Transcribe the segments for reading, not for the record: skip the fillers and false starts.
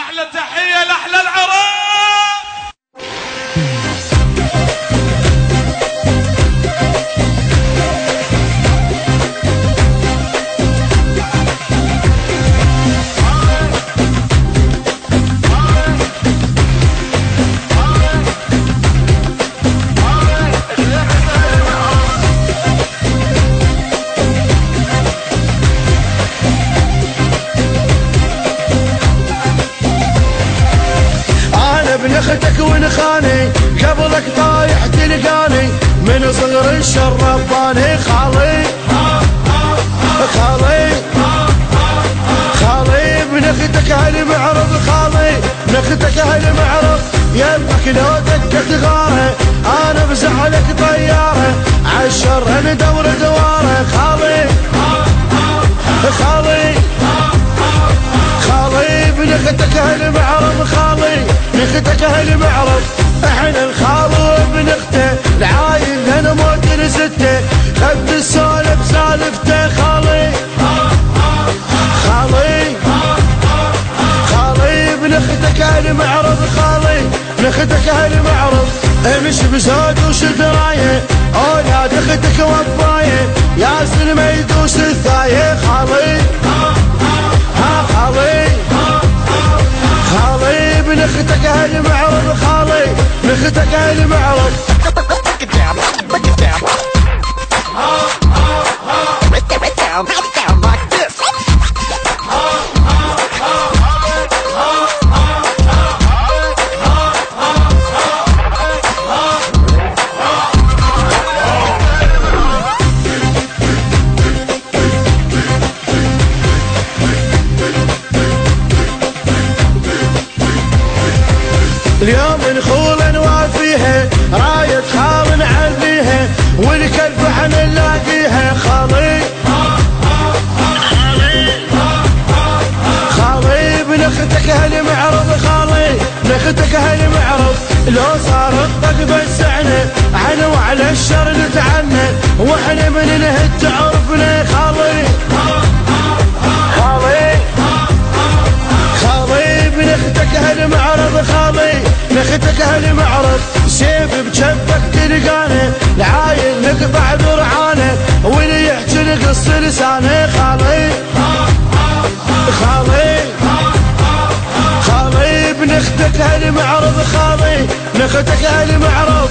احلى تحيه لاحلى العراق. اختك ونخاني قبلك طايح تلقاني من صغر الشر رباني خالي خالي خالي من اختك هالمعرض خالي من اختك هالمعرض يمك لو دقت غاره انا بزعلك طياره عالشر ندور دواره خالي خالي خالي من اختك هالمعرض خالي من اختك هالمعرض احنا الخال وابن اخته العايل هنا موت نسته خد السالف سالفته خالي خالي خالي من اختك هالمعرض خالي من اختك هالمعرض امشي بزود وش درايه اولاد اختك وفايه يا سلمى يدوس الثايه خالي خالي خالي من اختك هالمعرض خالي من اختك هالمعرض اليوم نخول نوافيها راية خال نعليها والكلب احنا نلاقيها خالي خالي من اختك هالمعرض خالي من اختك هالمعرض لو صار الطق بسعنا عنا وعلى الشر نتعنى واحنا من نهد تعرفنا خالي خالي خالي من اختك هالمعرض خالي من اختك هالمعرض سيف بجبك تلقانه العايل نقطع برعانه واللي يحكي نقص لسانه خالي خالي خالي من اختك هالمعرض خالي من اختك هالمعرض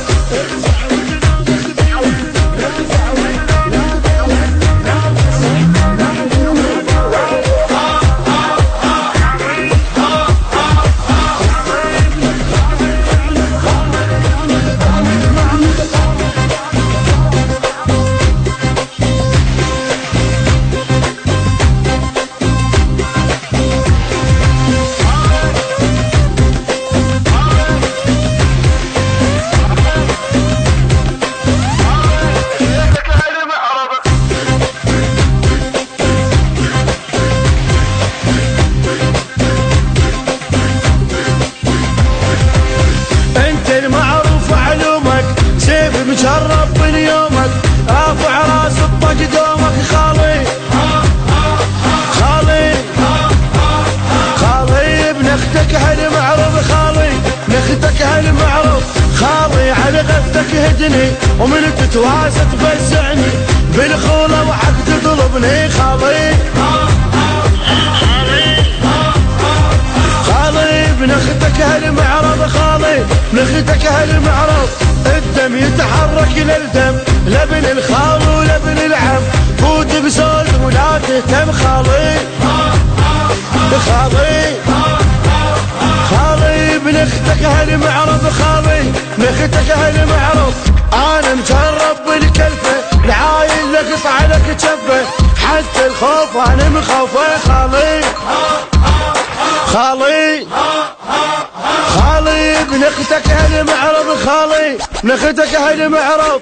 مجرب من يومك رافع راس الطق دومك خالي خالي خالي ابن اختك هالمعرض خالي من اختك هالمعرض خالي على غفتك هدني ومن تتواسى تفزعني بالخولة وحق تطلبني خالي خالي من اختك هالمعرض خالي من اختك هالمعرض الدم يتحرك للدم لابن الخال ولابن العم فوت بزول ولا تهتم خالي خالي خالي من اختك هالمعرض خالي من اختك هالمعرض انا مجرب بالكلفه العايل نقطع لك جبه حتى الخوف انا مخوفه خالي خالي خالي من اختك هالمعرض خالي من اختك هالمعرض